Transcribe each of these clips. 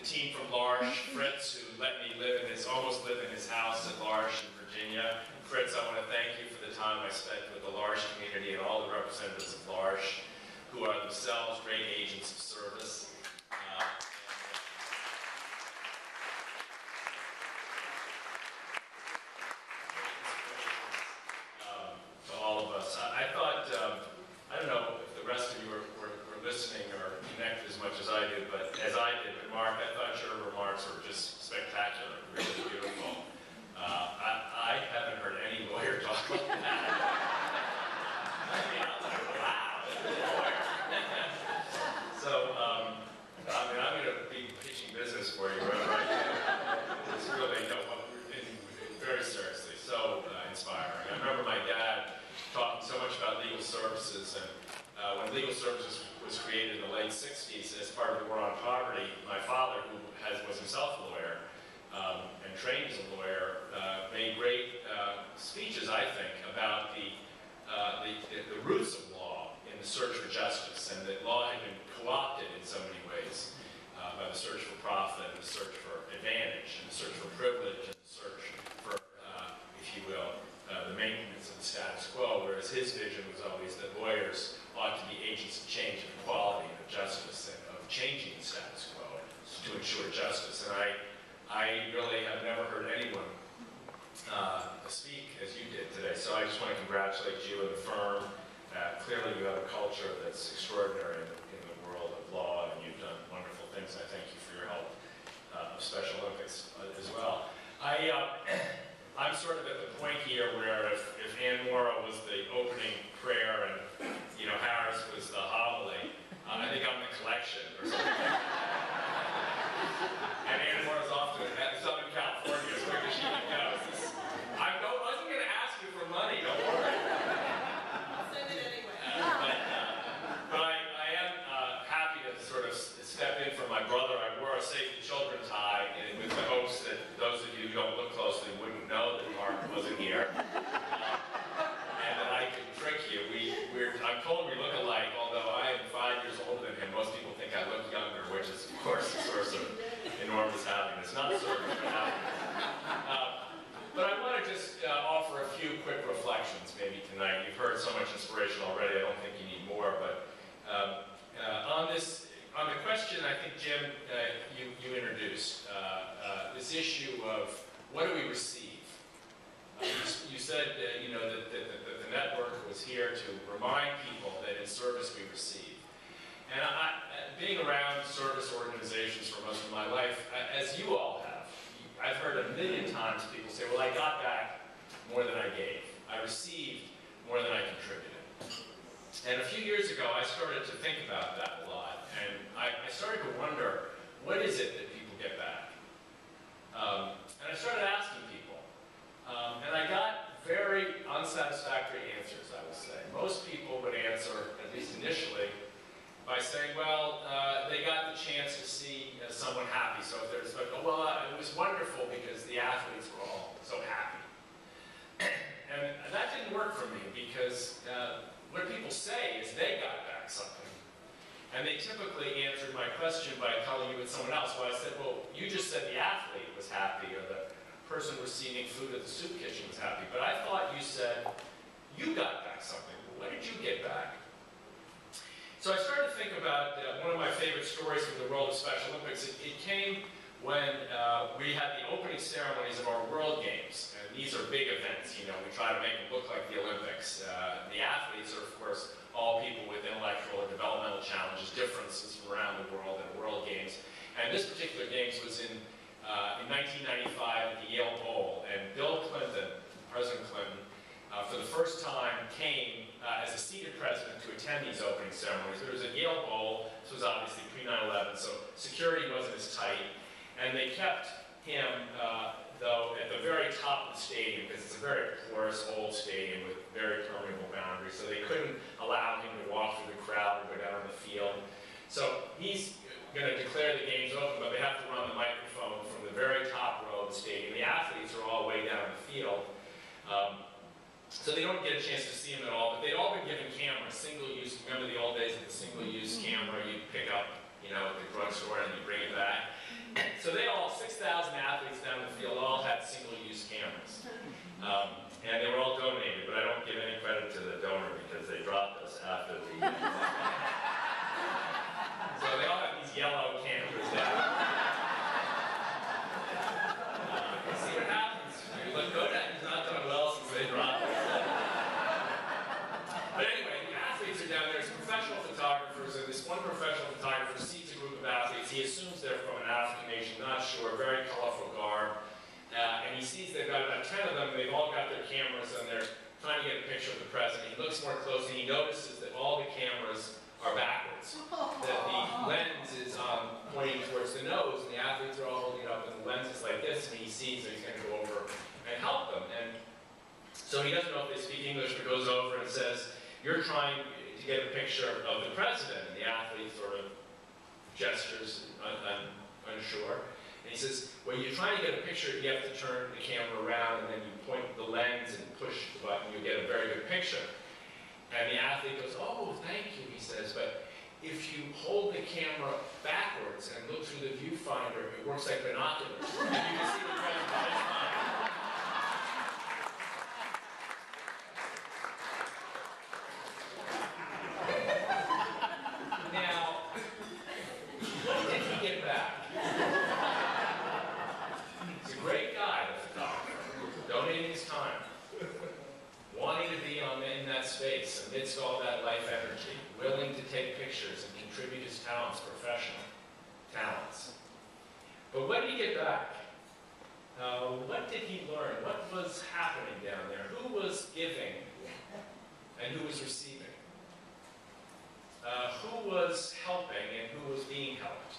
team from L'Arche, Fritz, who let me almost live in his house at L'Arche in Virginia. Fritz, I want to thank you for the time I spent with the L'Arche community and all the representatives of L'Arche, who are themselves great agents of service. To all of us. I thought, I don't know if the rest of you were listening or connected as much as I did, but Mark, I thought your remarks were just spectacular, really beautiful. I haven't heard any lawyer talk like that. I mean, I was like, wow, lawyer. So, I mean, I'm going to be pitching business for you right. It's really, very seriously, so inspiring. I remember my dad talking so much about legal services, and when legal services was created in the late 60s as part of the war on poverty, my father, who was himself a lawyer and trained as a lawyer, made great speeches, I think, about the roots of law in the search for justice, and that law had been co-opted in so many ways by the search for profit, and the search for advantage, and the search for privilege, and the search for, if you will, the maintenance of the status quo, whereas his vision was always that lawyers ought to be agents of change and equality and of justice and of changing the status quo to ensure justice. And I really have never heard anyone speak as you did today. So I just want to congratulate you and the firm. Clearly you have a culture that's extraordinary in the world of law, and you've done wonderful things. I thank you for your help of Special Olympics as well. I'm sort of at the point here where if Ann Morrow was the opening prayer and Harris was the homily, I think I'm the collection or something. And Ann Morrow's off to Southern California as quick as she can go. I wasn't going to ask you for money, don't worry. I'll send it anyway. But I am happy to sort of step in for my brother. I wore a Save the Children tie with the hopes that those of you who don't look closely wouldn't know that Mark wasn't here. And that I could trick you. I'm told we look alike, although I am 5 years older than him. Most people think I look younger, which is, of course, a source of enormous happiness. Not a source of happiness. But I want to just offer a few quick reflections maybe tonight. You've heard so much inspiration already, I don't think you need more, but on the question, I think, Jim, you introduced this issue of what do we receive? You said that the network was here to remind people that in service we receive. And being around service organizations for most of my life, as you all have, I've heard a million times people say, well, I got back more than I gave. I received more than I contributed. And a few years ago, I started to think about that a lot, and I started to wonder, what is it that people get back? And I started asking people, and I got very unsatisfactory answers, I would say. Most people would answer, at least initially, by saying, well, they got the chance to see someone happy. So if there's like, oh, well, it was wonderful because the athletes were all so happy. And that didn't work for me because what people say is they got back something. And they typically answered my question by telling you it's someone else. Well, I said, well, you just said the athlete was happy or the person receiving food at the soup kitchen was happy. But I thought you said you got back something. What did you get back? So I started to think about one of my favorite stories from the world of Special Olympics. It came when we had the opening ceremonies of our World Games. And these are big events, we try to make them look like the Olympics. The athletes are, of course, all people with intellectual or developmental challenges, differences from around the world in World Games. And this particular Games was in 1995 at the Yale Bowl. And Bill Clinton, President Clinton, for the first time came as a seated president to attend these opening ceremonies. It was at Yale Bowl. This was obviously pre-9/11, so security wasn't as tight. And they kept him, though, at the very top of the stadium, because it's a very porous old stadium with very permeable boundaries, so they couldn't allow him to walk through the crowd or go down on the field. So he's going to declare the games open, but they have to run the microphone from the very top row of the stadium. The athletes are all way down the field. So they don't get a chance to see him at all, but they'd all been given cameras, single-use. Remember the old days of the single-use camera you'd pick up, at the drugstore and you bring it back? a very colorful garb. And he sees they've got about 10 of them, and they've all got their cameras, and they're trying to get a picture of the president. He looks more closely, he notices that all the cameras are backwards, that the lens is pointing towards the nose, and the athletes are all holding it up, and the lens is like this, and he sees that he's going to go over and help them. And so he doesn't know if they speak English, but goes over and says, "You're trying to get a picture of the president," and the athlete sort of gestures, unsure. And he says, "When you're trying to get a picture, you have to turn the camera around, and then you point the lens and push the button, you get a very good picture." And the athlete goes, "Oh, thank you," he says, "but if you hold the camera backwards and look through the viewfinder, it works like binoculars. And you can see the president just fine." Now, what did he get back? He's a great guy, the photographer, donating his time, wanting to be in that space amidst all that life energy, willing to take pictures and contribute his talents, professional talents. But what did he get back? What did he learn? What was happening down there? Who was giving and who was receiving? Who was helping and who was being helped?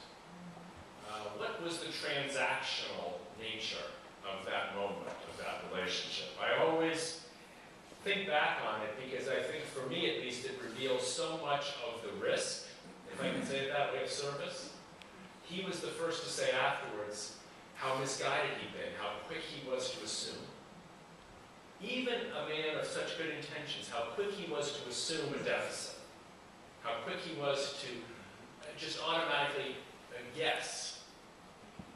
What was the transactional nature of that moment, of that relationship? I always think back on it because I think, for me at least, it reveals so much of the risk, if I can say it that way, of service. He was the first to say afterwards how misguided he'd been, how quick he was to assume. Even a man of such good intentions, how quick he was to assume a deficit. How quick he was to just automatically guess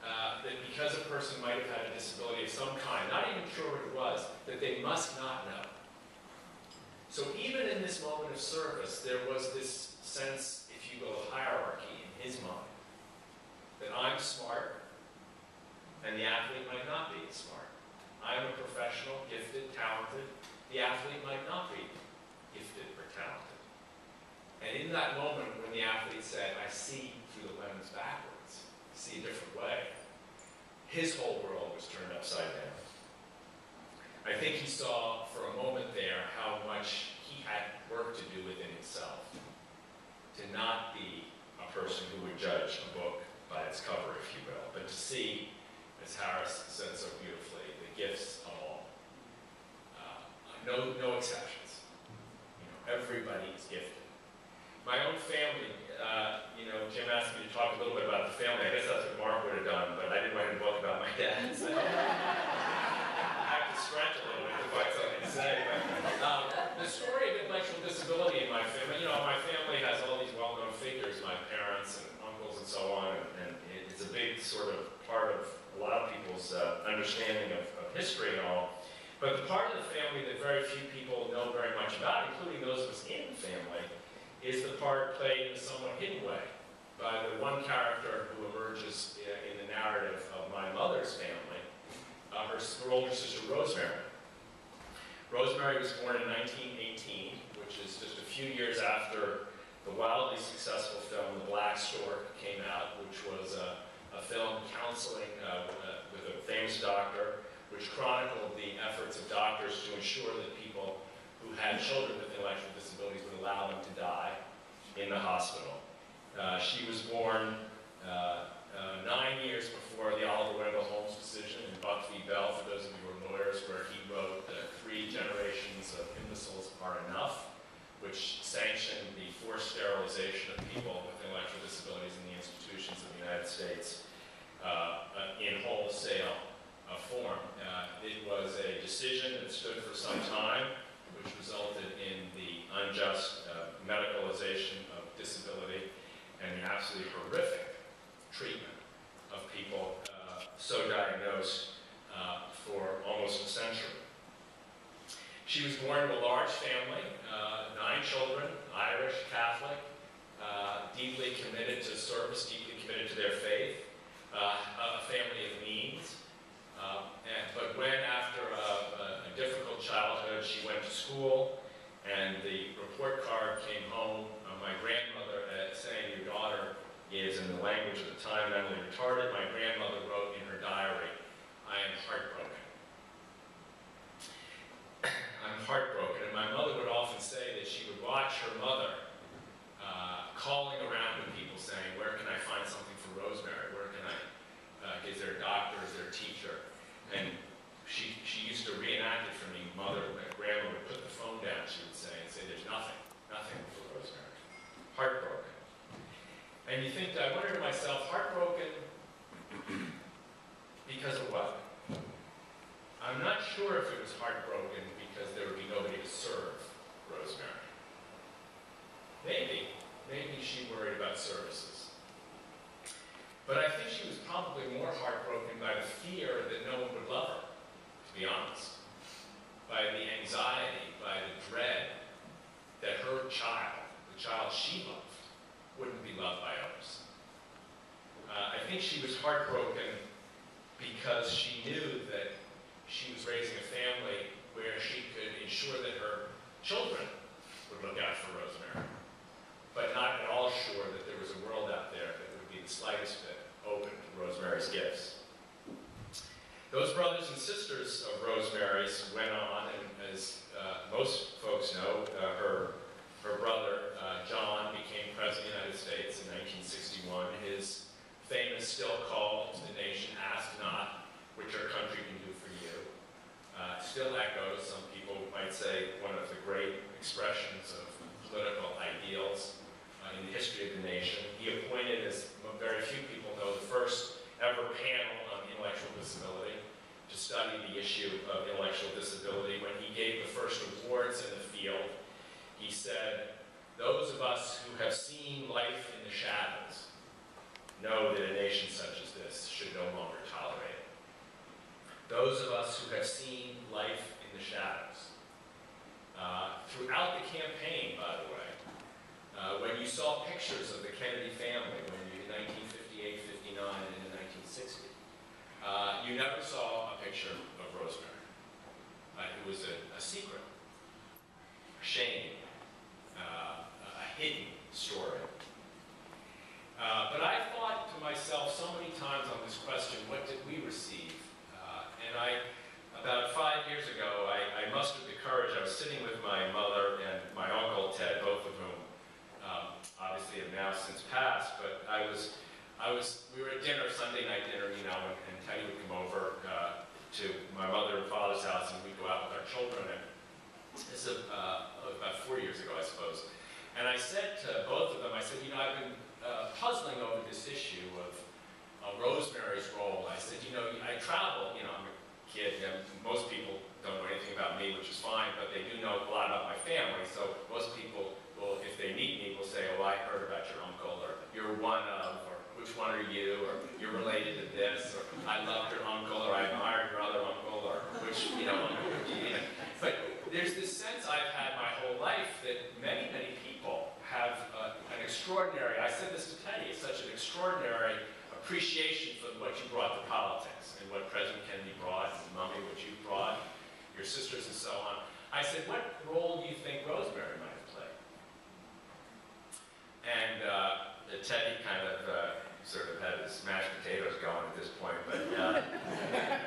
that because a person might have had a disability of some kind, not even sure what it was, that they must not know. So even in this moment of service, there was this sense, if you will, of hierarchy in his mind. That I'm smart, and the athlete might not be as smart. I'm a professional, gifted, talented. The athlete might not be gifted or talented. And in that moment when the athlete said, "I see through the lens backwards, see a different way," his whole world was turned upside down. I think he saw for a moment there how much he had work to do within himself to not be a person who would judge a book by its cover, if you will, but to see, as Harris said so beautifully, the gifts of all. No exceptions. Everybody is gifted. My own family, Jim asked me to talk a little bit about the family. I guess that's what Mark would have done, but I didn't write a book about my dad. So I have to stretch a little bit to find something to say. But the story of intellectual disability in my family, my family has all these well-known figures, my parents and uncles and so on, and it's a big sort of part of a lot of people's understanding of history and all. But the part of the family that very few people know very much about, including those of us in the family, is the part played in a somewhat hidden way by the one character who emerges in the narrative of my mother's family, her older sister, Rosemary. Rosemary was born in 1918, which is just a few years after the wildly successful film The Black Stork came out, which was a film counseling with a famous doctor, which chronicled the efforts of doctors to ensure that people who had children with intellectual disabilities would allow them to die in the hospital. She was born 9 years before the Oliver Wendell Holmes decision in Buck v. Bell, for those of you who are lawyers, where he wrote that 3 generations of imbeciles are enough, which sanctioned the forced sterilization of people with intellectual disabilities in the institutions of the United States in wholesale form. It was a decision that stood for some time, which resulted in the unjust medicalization of disability and the absolutely horrific treatment of people so diagnosed for almost a century. She was born to a large family, 9 children, Irish, Catholic, deeply committed to service, deeply committed to their faith, a family of means. But when, after a difficult childhood, she went to school, and the report card came home, my grandmother saying, "Your daughter is," in the language of the time, mentally retarded. My grandmother wrote in her I am heartbroken. I'm heartbroken, and my mother would often say that she would watch her mother calling around to people saying, where can I find something for Rosemary? Where can I, is there a doctor, is there a teacher? And she used to reenact it for me. Grandma would put the phone down, she would say, and say, there's nothing for Rosemary. Heartbroken. And you think, I wonder to myself, heartbroken because of what? I'm not sure if it was heartbroken because there would be nobody to serve Rosemary. Maybe she worried about services. But I think she was probably more heartbroken by the fear that no one would love her, to be honest. By the anxiety, by the dread that her child, the child she loved, wouldn't be loved by others. I think she was heartbroken because she knew that she was raising a family where she could ensure that her children would look out for Rosemary, but not at all sure that there was a world out there that would be the slightest bit open to Rosemary's gifts. Those brothers and sisters of Rosemary's went on, and as most folks know, her brother, John, became President of the United States in 1961. His famous still call to the nation, "Ask not what your country can do for you," still echoes, some people might say, one of the great expressions of political ideals in the history of the nation. He appointed, as very few people know, the first ever panel on intellectual disability to study the issue of intellectual disability. When he gave the first awards in the field, he said, "Those of us who have seen life in the shadows know that a nation such as this should no longer tolerate it." Those of us who have seen life in the shadows. Throughout the campaign, by the way, when you saw pictures of the Kennedy family, when you, in 1958, 59, and in 1960, you never saw a picture of Rosemary. It was a secret, a shame, a hidden story. But I thought to myself so many times on this question, what did we receive? And about 5 years ago, I mustered the courage. I was sitting with my mother and my uncle Ted, both of whom obviously have now since passed, but we were at dinner, Sunday night dinner, and Teddy would come over to my mother and father's house, and we'd go out with our children. And this is about 4 years ago, I suppose. And I said to both of them, I said, I've been puzzling over this issue of Rosemary's role. I said, I travel, I'm a kid, and most people don't know anything about me, which is fine, but they do know a lot about my family. So most people will, if they meet me, will say, "Oh, I heard about your uncle," or "You're one of," or "Which one are you?" or "You're related to this," or "I loved your uncle," or "I admired your other uncle," or "Which, uncle would you?" But there's this sense I've had my whole life that many, many people have an extraordinary, I said this to Teddy, it's such an extraordinary appreciation for what you brought to politics and what President Kennedy brought, and Mummy, what you brought, your sisters and so on. I said, what role do you think Rosemary might have played? And Teddy kind of sort of had his mashed potatoes going at this point, but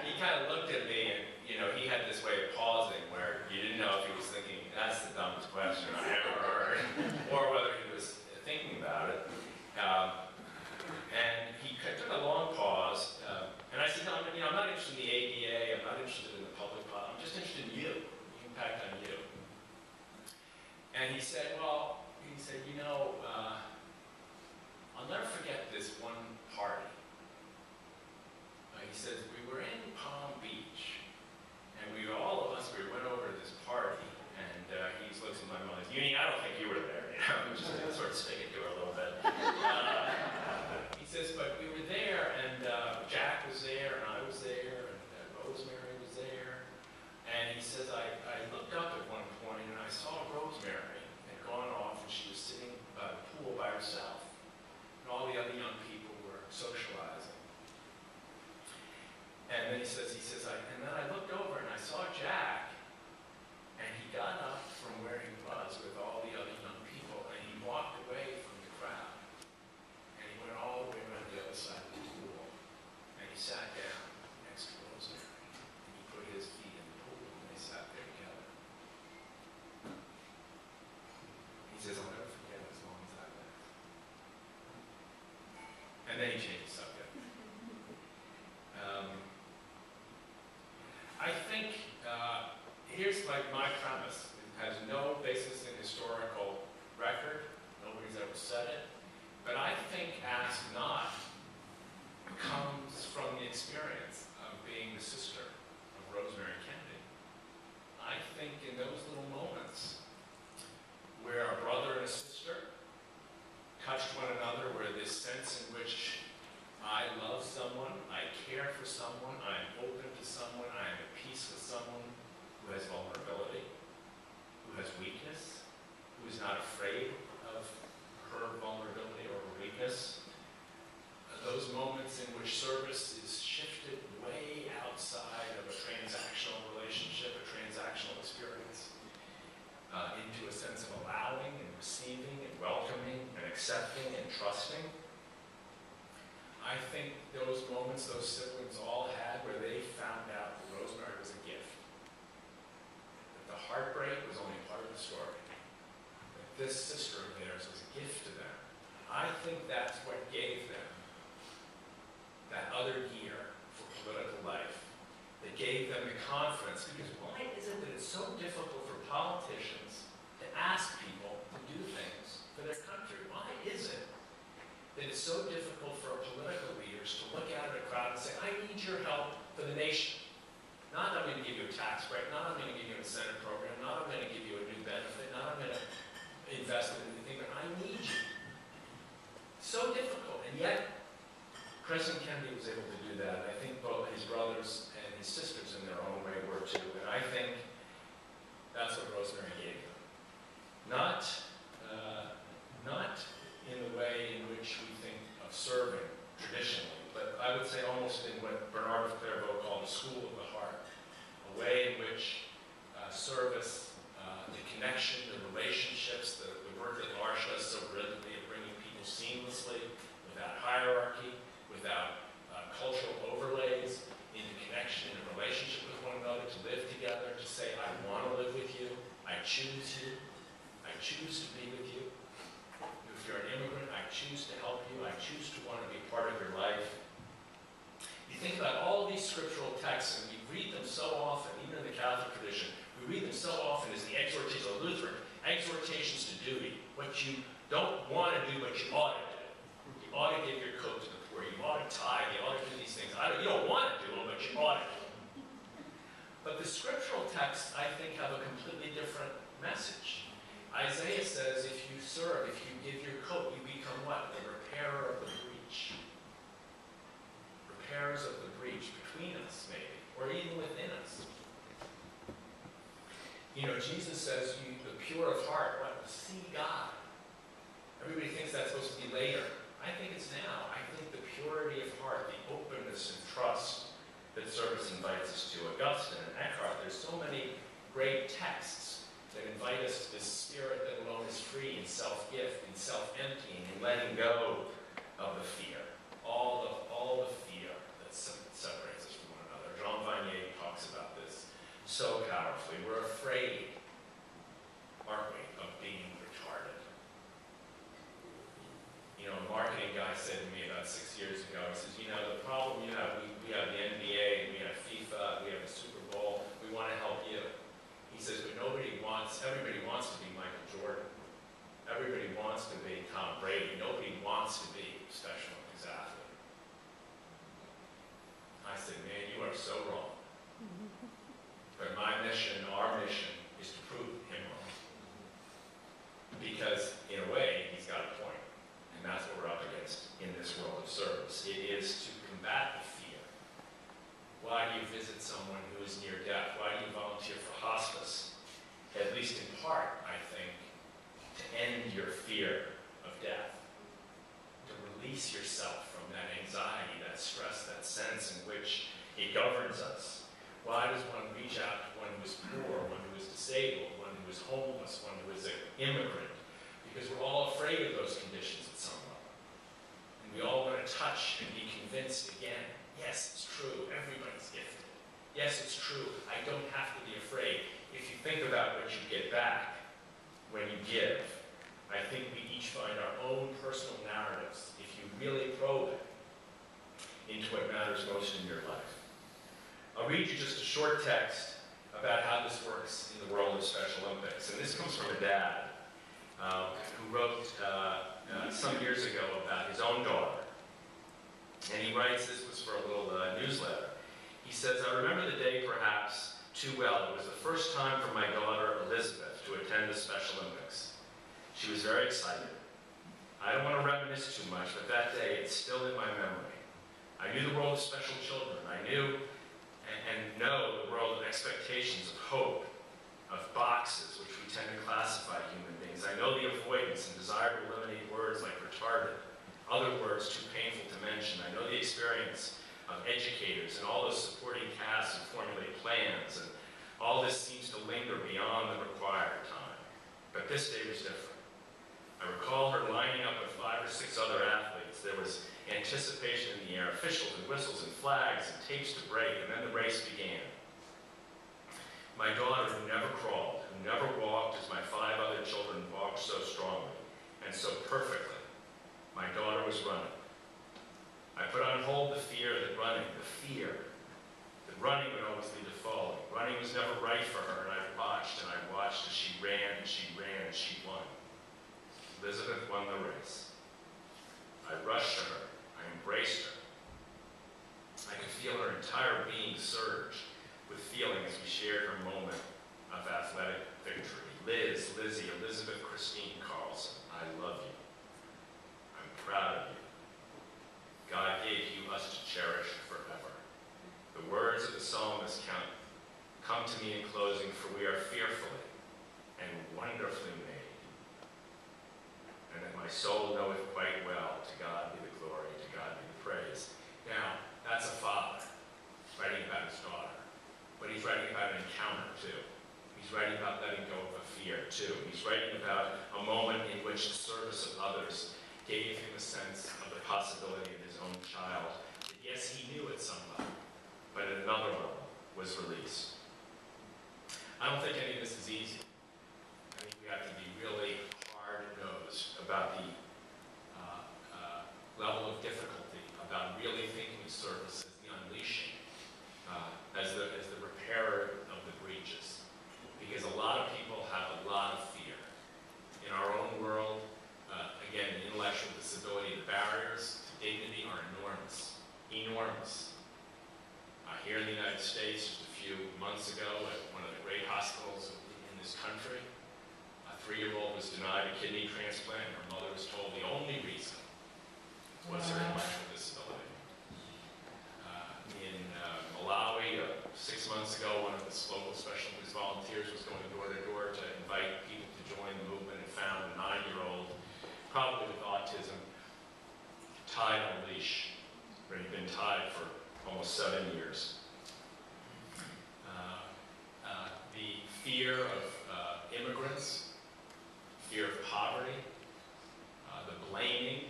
he kind of looked at me and, he had this way of pausing where you didn't know if he was thinking, that's the dumbest question I ever heard, or whether he was thinking about it. And he took a long pause, and I said, no, I'm not interested in the ADA, I'm not interested in the public policy, I'm just interested in you, the impact on you. And he said, I'll never forget this one party. He says, we were in Palm Beach, and we went over to this party, and he looks at my mother, Uni, I don't think you were there, just sort of sticking to her a little bit. He says, but we were there, and Jack was there, and I was there, and Rosemary was there. And he says, I looked up at one point, and I saw Rosemary had gone off, and she was sitting by the pool by herself. And all the other young people were socializing. then he changed the subject. I think, here's like my premise. It has no basis in historical record. Nobody's ever said it. But I think Ask Not comes from the experience of being the sister of Rosemary Kennedy. I think in those little moments where a brother and a sister touched one another, where this sense in which I love someone, I care for someone, I'm open to someone, I'm at peace with someone who has vulnerability, who has weakness, who is not afraid of her vulnerability or her weakness. Those moments in which service is shifted way outside of a transactional relationship, a transactional experience, into a sense of allowing and receiving and welcoming and accepting and trusting. I think those moments those siblings all had where they found out that Rosemary was a gift. That the heartbreak was only part of the story. That this sister of theirs was a gift to them. I think that's what gave them that other gear for political life. That gave them the confidence. Because why is it that it's so difficult for politicians to ask people to do things for their country? Why is it that it's so difficult for political leaders to look out at a crowd and say, I need your help for the nation. Not I'm going to give you a tax break, not I'm going to give you a Senate program, not I'm going to give you a new benefit, not I'm going to invest in anything, but I need you. So difficult, and yet President Kennedy was able to do that, and I think both his brothers and his sisters in their own way were too, and I think that's what Rosemary gave them. Not in the way in which we think of serving traditionally, but I would say almost in what Bernard of Clairvaux called a school of the heart, a way in which service, the connection, the relationships, the work that L'arche does so brilliantly of bringing people seamlessly, without hierarchy, without cultural overlays, into connection and relationship with one another, to live together, to say, I want to live with you, I choose you, I choose to be with you. If you're an immigrant, I choose to help you, I choose to want to be part of your life. You think about all these scriptural texts, and we read them so often, even in the Catholic tradition, we read them so often as the exhortations of Lutheran, exhortations to duty, what you don't want to do, but you ought to do. You ought to give your coat to the poor, you ought to tithe, you ought to do these things. You don't want to do them, but you ought to do them. But the scriptural texts, I think, have a completely different message. Isaiah says, if you serve, if you give your coat, you become what? The repairer of the breach. Repairers of the breach between us, maybe, or even within us. You know, Jesus says, the pure of heart, what? See God. Everybody thinks that's supposed to be later. I think it's now. I think the purity of heart, the openness and trust that service invites us to. Augustine and Eckhart, there's so many great texts that invite us to this spirit that alone is free in self-gift, in self-emptying, in letting go of the fear. All the fear that separates us from one another. Jean Vanier talks about this so powerfully. We're afraid, aren't we, of being retarded. You know, a marketing guy said to me about 6 years ago, he says, you know, the problem you have, we have the NBA, we have FIFA, we have the Super Bowl, we want to help you. He says, but everybody wants to be Michael Jordan. Everybody wants to be Tom Brady. Nobody wants to be a Special Olympics athlete. I said, man, you are so wrong. But my mission, our mission, is to prove him wrong. Because, in a way, he's got a point. And that's what we're up against in this world of service. It is to combat the fear. Why do you visit someone who is near death? Why do you volunteer for hospice? At least in part, I think, to end your fear of death. To release yourself from that anxiety, that stress, that sense in which it governs us. Why does one reach out to one who is poor, one who is disabled, one who is homeless, one who is an immigrant? Because we're all afraid of those conditions at some level. And we all want to touch and be convinced again. Yes, it's true. Everybody's gifted. Yes, it's true. I don't have to be afraid. If you think about what you get back when you give, I think we each find our own personal narratives. If you really probe it, into what matters most in your life. I'll read you just a short text about how this works in the world of Special Olympics. And this comes from a dad who wrote some years ago about his own daughter. And he writes, this was for a little newsletter. He says, I remember the day perhaps too well. It was the first time for my daughter, Elizabeth, to attend the Special Olympics. She was very excited. I don't want to reminisce too much, but that day, it's still in my memory. I knew the world of special children. I knew and know the world of expectations, of hope, of boxes, which we tend to classify human beings. I know the avoidance and desire to eliminate words like retarded, other words too painful to mention. I know the experience of educators and all those supporting casts and formulate plans, and all this seems to linger beyond the required time. But this day was different. I recall her lining up with 5 or 6 other athletes. There was anticipation in the air, officials and whistles and flags and tapes to break, and then the race began. My daughter, who never crawled, who never walked as my 5 other children walked so strongly and so perfectly, my daughter was running. I put on hold the fear that running would always lead to falling. Running was never right for her, and I watched as she ran and she ran and she won. Elizabeth won the race. I rushed to her. I embraced her. I could feel her entire being surge with feeling as we shared her moment of athletic victory. Liz, Lizzie, Elizabeth, Christine, Carlson, I love you. I'm proud of you. God gave you us to cherish forever. The words of the psalmist come to me in closing, for we are fearfully and wonderfully made. And that my soul knoweth quite well, to God be the glory, to God be the praise. Now, that's a father writing about his daughter, but he's writing about an encounter too. He's writing about letting go of a fear too. He's writing about a moment in which the service of others gave him a sense of the possibility of his own child that, yes, he knew at some level, but at another level was released. I don't think any of this is easy. I think we have to be really hard-nosed about the level of difficulty, about really thinking of service as the unleashing, as the repairer of the breaches. Because a lot of people have a lot of fear. In our own world, again, the intellectual disability, the barriers to dignity are enormous. Enormous. Here in the United States, just a few months ago, at one of the great hospitals in this country, a 3-year-old was denied a kidney transplant, and her mother was told the only reason was her intellectual disability. In Malawi, 6 months ago, one of the local special needs volunteers was going door to door to invite people to join the movement and found a 9-year-old, probably with autism, tied on a leash, where he'd been tied for almost 7 years. The fear of immigrants, fear of poverty, the blaming,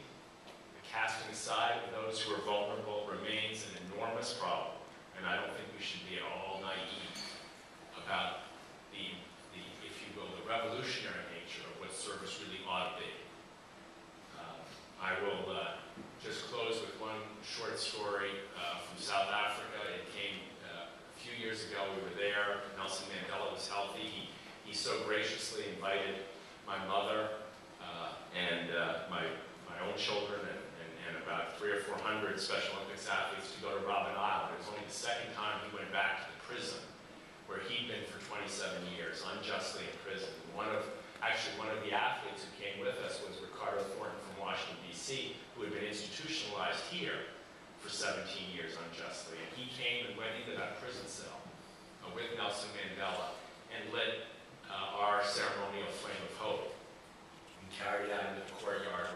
the casting aside of those who are vulnerable remains an enormous problem. And I don't think we should be at all naive about the if you will, the revolutionary nature of what service really ought to be. I will just close with one short story from South Africa. It came a few years ago. We were there. Nelson Mandela was healthy. He so graciously invited my mother and my own children and about 300 or 400 Special Olympics athletes to go to Robben Island. It was only the second time he went back to the prison where he'd been for 27 years, unjustly in prison. One of the athletes who came with us was Ricardo Thornton from Washington, D.C., who had been institutionalized here for 17 years unjustly. And he came and went into that prison cell with Nelson Mandela and lit our ceremonial flame of hope and carried out into the courtyard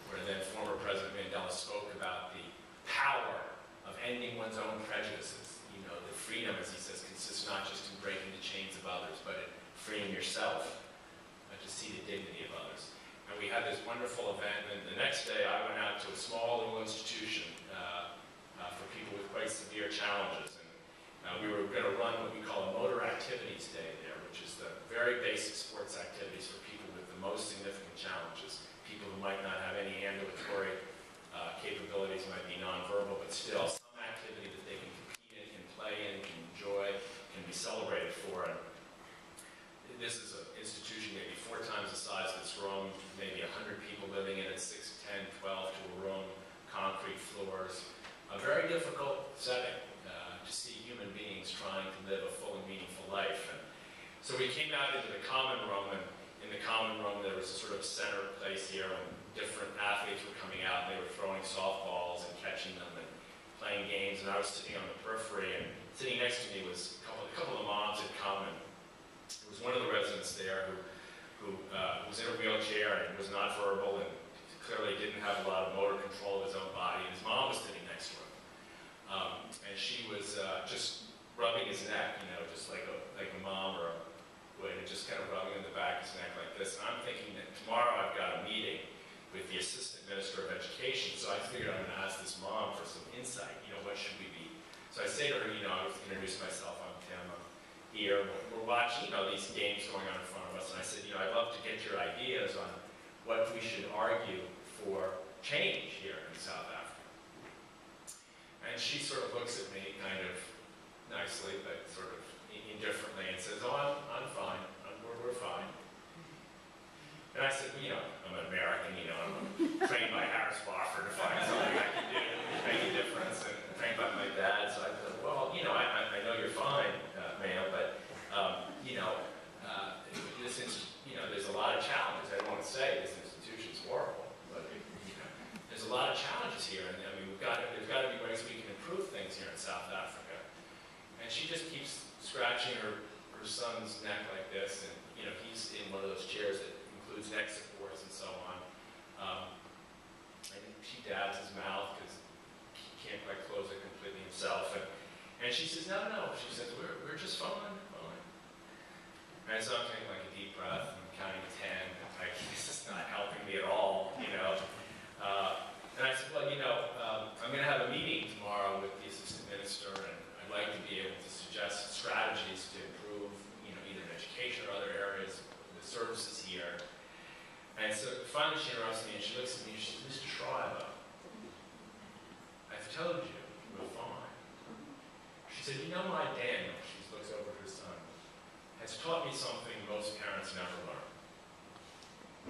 where then former President Mandela spoke about the power of ending one's own prejudices. You know, the freedom, as he says, consists not just in breaking the chains of others, but in freeing yourself to see the dignity of others. And we had this wonderful event, and the next day I went out to a small little institution for people with quite severe challenges. And we were going to run what we call a motor activities day there, which is the very basic sports activities for people with the most significant challenges, people who might not have any ambulatory capabilities might be nonverbal, but still some activity that they can compete in, can play in, can enjoy, can be celebrated for. And this is an institution maybe 4 times the size of this room, maybe 100 people living in it, 6, 10, 12 to a room, concrete floors. A very difficult setting to see human beings trying to live a full and meaningful life. And so we came out into the common room, and in the common room there was a sort of center place here, and different athletes were coming out, and they were throwing softballs and catching them and playing games, and I was sitting on the periphery, and sitting next to me was a couple of moms had come, and there was one of the residents there who was in a wheelchair and was not verbal and clearly didn't have a lot of motor control of his own body, and his mom was sitting next to him. And she was just rubbing his neck, you know, just like a mom or would, and just kind of rubbing in the back of his neck like this. And I'm thinking that tomorrow I've got a meeting with the Assistant Minister of Education, so I figured I'm going to ask this mom for some insight, you know, what should we be? So I say to her, you know, I was introducing myself, I'm Tim, I'm here, we're watching, you know, these games going on in front of us, and I said, you know, I'd love to get your ideas on what we should argue for change here in South Africa. And she sort of looks at me kind of nicely, but sort of indifferently, and says, oh, I'm fine, we're fine. And I said, well, you know, I'm an American, you know, I'm trained by Harris Wofford to find something I can do to make a difference, and trained by my dad, so I said, well, you know, I know you're fine, ma'am, but, you know, this is, you know, there's a lot of challenges. I don't want to say this institution's horrible, but, you know, there's a lot of challenges here, and I mean, there's got to be ways we can improve things here in South Africa. And she just keeps scratching her son's neck like this, and, you know, he's in one of those chairs that includes neck supports and so on. And she dabs his mouth because he can't quite close it completely himself. And she says, no, she says, we're just fine. And so I'm taking like a deep breath, and I'm counting to 10, and like, this is not helping me at all, you know. And I said, well, you know, I'm going to have a meeting tomorrow with the Assistant Minister, and I'd like to be able to suggest strategies to improve, you know, either in education or other areas, the services here. And so finally she interrupts me, and she looks at me, and she says, Mr. Shriver, I've told you we're fine. She said, you know, my Daniel, she looks over at her son, has taught me something most parents never learn.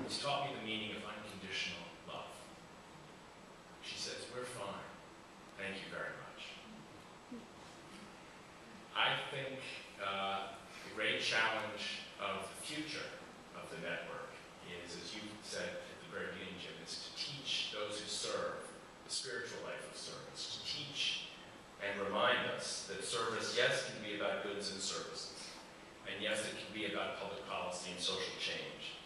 He's taught me the meaning of unconditional love. She says, we're fine. Thank you very much. I think the great challenge of the future of the network is, as you said at the very beginning, Jim, is to teach those who serve the spiritual life of service, to teach and remind us that service, yes, can be about goods and services, and yes, it can be about public policy and social change.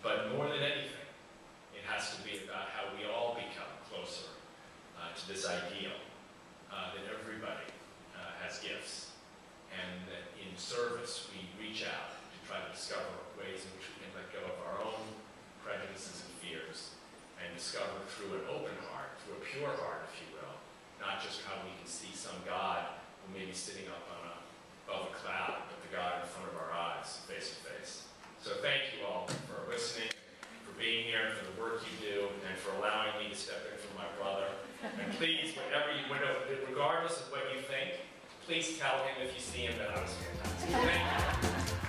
But more than anything, it has to be about how we all become closer to this ideal that everybody has gifts, and that in service we reach out to try to discover ways in which we can let go of our own prejudices and fears, and discover through an open heart, through a pure heart, if you will, not just how we can see some God who may be sitting up above a cloud, but the God in front of our eyes, face to face. So thank you all for listening, for being here, and for the work you do, and for allowing me to step in for my brother. And please, regardless of what you think, please tell him if you see him that I was fantastic. Thank you.